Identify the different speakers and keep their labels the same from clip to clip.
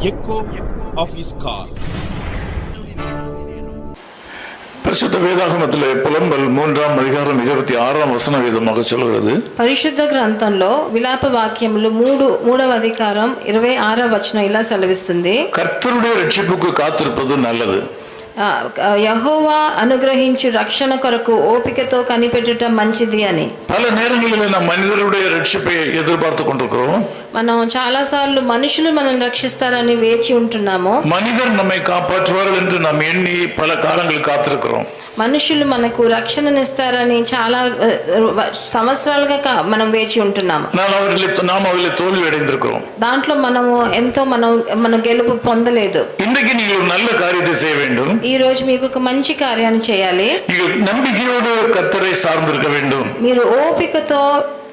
Speaker 1: echo of his call.
Speaker 2: பரிசுத்த வேதாகமத்திலே புலம்பல் 3ஆம் அதிகாரம் 26ஆம் வசனம் விதமாக சொல்கிறது.
Speaker 3: పరిశుద్ధ గ్రంథంలో విలాప వాక్యములు 3వ అధికారం 26వ వచనం ఇలా సెలవిస్తుంది.
Speaker 2: కర్తరుடைய రక్షిపుకు కాத்திருப்பது நல்லது.
Speaker 3: యెహోవా అనుగ్రహించు రక్షణ కొరకు ఓపికతో కనిపెట్టుట మంచిది అని.
Speaker 2: பல நேரங்களில் நாம் மனிதருடைய ரட்சிப்பை எதிர்பார்த்து கொண்டிருக்கிறோம்.
Speaker 3: మనం చాలా సార్లు మనుషులు మనల్ని రక్షిస్తారని వేచి ఉంటున్నాము.
Speaker 2: மனிதர் நம்மை காப்பாற்றுவார்கள் என்று நாம் எண்ணி பல காலங்கள் காத்திருக்கிறோம்.
Speaker 3: మనుషులు మనకు రక్షణనిస్తారని చాలా సంవత్సరాలుగా మనం వేచి ఉంటున్నాము.
Speaker 2: நாம் அவர்களை தோல்வி அடைந்திருக்கிறோம்.
Speaker 3: దాంట్లో మనం గెలుపు పొందలేదు.
Speaker 2: இன்றைக்கு நீங்கள் நல்ல காரியத்தை செய்ய வேண்டும்.
Speaker 3: ఈ రోజు మీకు ఒక మంచి కార్యాన్ని చేయాలి.
Speaker 2: நீங்கள் நம்பிக்கையோடு கர்த்தரை சார்ந்திருக்க வேண்டும்.
Speaker 3: మీరు ఓపికతో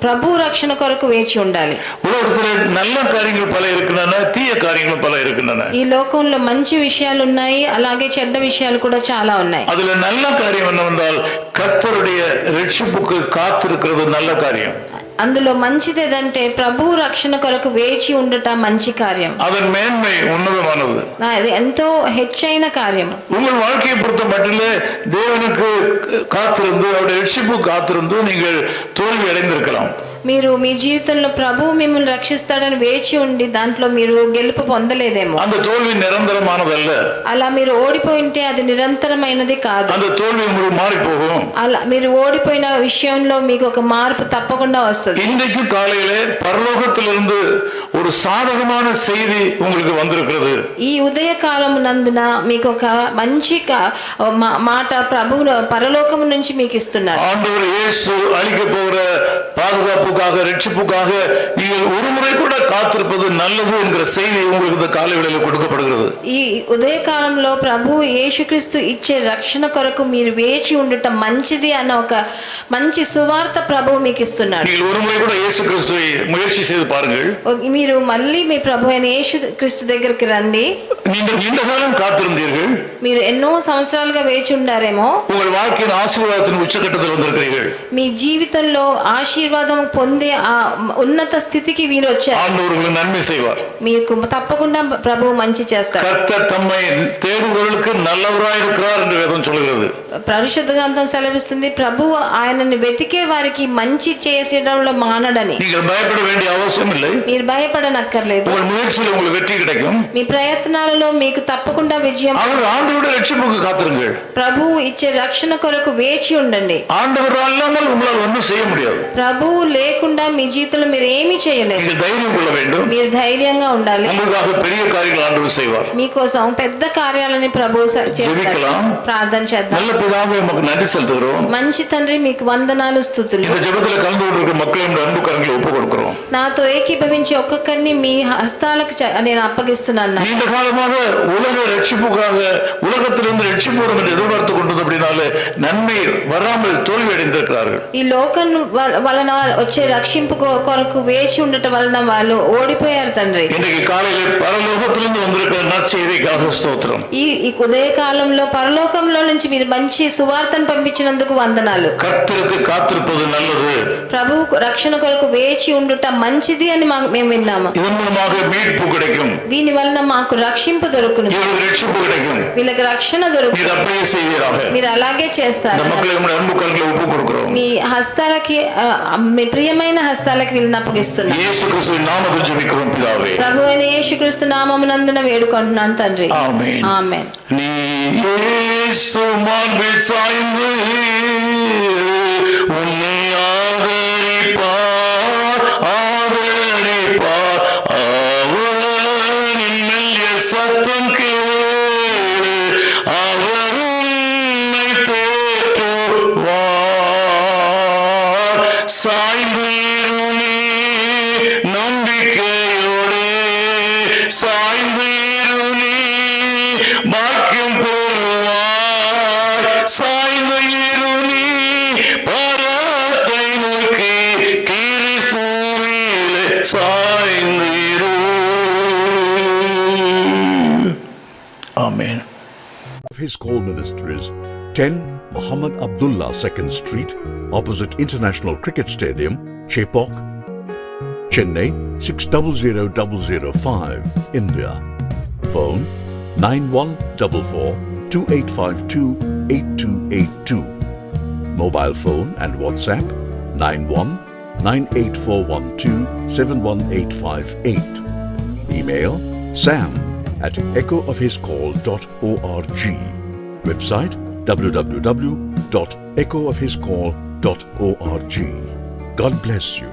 Speaker 3: ప్రభు రక్షణ కొరకు వేచి ఉండాలి.
Speaker 2: உலகத்தில் நல்ல காரியங்கள் பல இருக்கின்றன, தீய காரியங்கள் பல இருக்கின்றன.
Speaker 3: ఈ లోకంలో మంచి విషయాలు ఉన్నాయి, అలాగే చెడ్డ విషయాలు కూడా చాలా ఉన్నాయి.
Speaker 2: அதுல நல்ல காரியம் என்னவென்றால் கர்த்தருடைய ரட்சிப்புக்கு காத்திருக்கிறது நல்ல காரியம்.
Speaker 3: అందులో మంచిది ఏదంటే ప్రభు రక్షణ కొరకు వేచి ఉండట మంచి కార్యం.
Speaker 2: அதன் மேன்மை உன்னதமானது.
Speaker 3: అది ఎంతో హెచ్చైన కార్యం.
Speaker 2: உங்கள் வாழ்க்கையை பொறுத்த மட்டிலே தேவனுக்கு காத்திருந்து அவருடைய ரட்சிப்பு காத்திருந்து நீங்கள் தோல்வி அடைந்திருக்கலாம்.
Speaker 3: మీరు మీ జీవితంలో ప్రభువు మిమ్మల్ని రక్షిస్తాడని వేచి ఉండి దాంట్లో మీరు గెలుపు పొందలేదేమో.
Speaker 2: அந்த தோல்வி நிரந்தரமானதல்ல.
Speaker 3: అలా మీరు ఓడిపోయింటే అది నిరంతరమైనది కాదు.
Speaker 2: அந்த தோல்வி உங்களுக்கு மாறி போகும்.
Speaker 3: అలా మీరు ఓడిపోయిన విషయంలో మీకు ఒక మార్పు తప్పకుండా వస్తుంది.
Speaker 2: இன்றைக்கு காலையிலே பரலோகத்திலிருந்து ஒரு சாதகமான செய்தி உங்களுக்கு வந்திருக்கிறது.
Speaker 3: ఈ ఉదయ కాలము నందున మీకు ఒక మంచి మాట ప్రభువు పరలోకము నుంచి మీకు ఇస్తున్నారు.
Speaker 2: ஆண்டவர் இயேசு அளிக்க போகிற பாதுகாப்புக்காக ரட்சிப்புக்காக நீங்கள் ஒரு முறை கூட காத்திருப்பது நல்லது என்கிற செய்தி உங்களுக்கு இந்த காலை வேளையில் கொடுக்கப்படுகிறது.
Speaker 3: ఈ ఉదయ కాలంలో ప్రభు యేసుక్రీస్తు ఇచ్చే రక్షణ కొరకు మీరు వేచి ఉండటం మంచిది అన్న ఒక మంచి సువార్త ప్రభు మీకు ఇస్తున్నాడు.
Speaker 2: நீங்கள் ஒரு முறை கூட இயேசுகிறிஸ்துவை முயற்சி செய்து பாருங்கள்.
Speaker 3: మీరు మళ్ళీ మీ ప్రభు అయిన యేసుక్రీస్తు దగ్గరికి రండి.
Speaker 2: நீங்கள் நீண்ட காலம் காத்திருந்தீர்கள்.
Speaker 3: మీరు ఎన్నో సంవత్సరాలుగా వేచి ఉండారేమో.
Speaker 2: உங்கள் வாழ்க்கையின் ஆசீர்வாதத்தின் உச்சகட்டத்தில் வந்திருக்கிறீர்கள்.
Speaker 3: మీ జీవితంలో ఆశీర్వాదం పొందే ఆ ఉన్నత స్థితికి మీరు వచ్చారు.
Speaker 2: ஆண்டவர் உங்களுக்கு நன்மை செய்வார்.
Speaker 3: మీకు తప్పకుండా ప్రభువు మంచి చేస్తారు.
Speaker 2: கர்த்தர் தம்மை தேடுகிறவர்களுக்கு நல்லவராய் இருக்கிறார் என்று வேதம் சொல்கிறது.
Speaker 3: పరిశుద్ధ గ్రంథం సెలవిస్తుంది ప్రభువు ఆయనని వెతికే వారికి మంచి చేసేయడంలో మానడని.
Speaker 2: நீங்கள் பயப்பட வேண்டிய அவசியம் இல்லை.
Speaker 3: మీరు భయపడనక్కర్లేదు.
Speaker 2: உங்கள் முயற்சியில் உங்களுக்கு வெற்றி கிடைக்கும்.
Speaker 3: మీ ప్రయత్నాలలో మీకు తప్పకుండా విజయం.
Speaker 2: ஆண்டவருடைய ரட்சிப்புக்கு காத்திருங்கள்.
Speaker 3: ప్రభువు ఇచ్చే రక్షణ కొరకు వేచి ఉండండి.
Speaker 2: ஆண்டவர் அல்லாமல் உங்களால் ஒன்றும் செய்ய முடியாது.
Speaker 3: ప్రభువు లేకుండా మీ జీవితంలో మీరు ఏమీ చేయలేరు.
Speaker 2: நீங்கள் தைரியம் கொள்ள வேண்டும்.
Speaker 3: మీరు ధైర్యంగా ఉండాలి.
Speaker 2: உங்களுக்காக பெரிய காரியங்கள் ஆண்டவர் செய்வார்.
Speaker 3: మీకోసం పెద్ద కార్యాలని ప్రభువు చేస్తారు. ప్రార్థన చేద్దాం.
Speaker 2: நல்ல பிதாவே உமக்கு நன்றி செலுத்துகிறோம்.
Speaker 3: మంచి తండ్రి మీకు వందనాలు స్తుతులు.
Speaker 2: இந்த ஜெபத்தில் கலந்து கொண்டிருக்கிற மக்களின் அன்பு கரங்களை ஒப்புக் கொடுக்கிறோம்.
Speaker 3: నాతో ఏకీభవించి ఒక్కొక్కరిని మీ హస్తాలకు నేను అప్పగిస్తున్నాను.
Speaker 2: நீண்ட காலமாக உலக ரட்சிப்புக்காக உலகத்திலிருந்து ரட்சிப்பு வரும் என்று எதிர்பார்த்து கொண்டது அப்படினாலே நன்மை வராமல் தோல்வி அடைந்திருக்கிறார்கள்.
Speaker 3: ఈ లోకం వలన వచ్చే రక్షింపు కొరకు వేచి ఉండటం వలన వాళ్ళు ఓడిపోయారు తండ్రి.
Speaker 2: இன்றைக்கு காலையில் பரலோகத்திலிருந்து வந்திருக்கிற நற்செய்திக்காக ஸ்தோத்திரம்.
Speaker 3: ఈ ఉదయ కాలంలో పరలోకంలో నుంచి మీరు మంచి సువార్తను పంపించినందుకు వందనాలు.
Speaker 2: கர்த்தருக்கு காத்திருப்பது நல்லது.
Speaker 3: ప్రభు రక్షణ కొరకు వేచి ఉండుట మంచిది అని మేము విన్నాము.
Speaker 2: இதன் மூலமாக மீட்பு கிடைக்கும்.
Speaker 3: దీని వలన మాకు రక్షింపు దొరుకును.
Speaker 2: இவர்களுக்கு ரட்சிப்பு கிடைக்கும்.
Speaker 3: వీళ్ళకి రక్షణ దొరుకును.
Speaker 2: நீர் அப்படியே செய்வீராக.
Speaker 3: మీరు అలాగే చేస్తారు.
Speaker 2: இந்த மக்களை உம்முடைய அன்பு கரங்களை ஒப்புக் கொடுக்கிறோம்.
Speaker 3: మీ హస్తాలకి మీ ప్రియమైన హస్తాలకి వీళ్ళని అప్పగిస్తున్నాను.
Speaker 2: இயேசு கிறிஸ்துவின் நாமத்தில் ஜெபிக்கிறோம் பிதாவே.
Speaker 3: ప్రభువైన యేసుక్రీస్తు నామమునందున వేడుకుంటున్నాను తండ్రి.
Speaker 2: ஆமென்.
Speaker 3: ఆమేన్.
Speaker 2: நீ இயேசு மார்பில் சாய்ந்து உன்னை ஆதரிப்பார் ஆதரிப்பார் அவரின் மெல்லிய சத்தம் கேளு அவர் உன்னை தேற்றுவார் சாய்ந்து நீ நம்பிக்கையோடு சாய்ந்து நீ பாக்கியம் பெறுவாய் சாய்ந்து நீ பரத்தை நோக்கி கிறிஸ்துவிலே சாய்ந்து ஆமென்.
Speaker 4: His call ministries 10 Muhammad Abdullah 2nd Street, opposite International Cricket Stadium, Chepauk, Chennai 600005, India. Phone 9144 2852 8282. Mobile phone and WhatsApp 919841271858. Email sam@echoofhiscall.org. Website www.echoofhiscall.org. God bless you.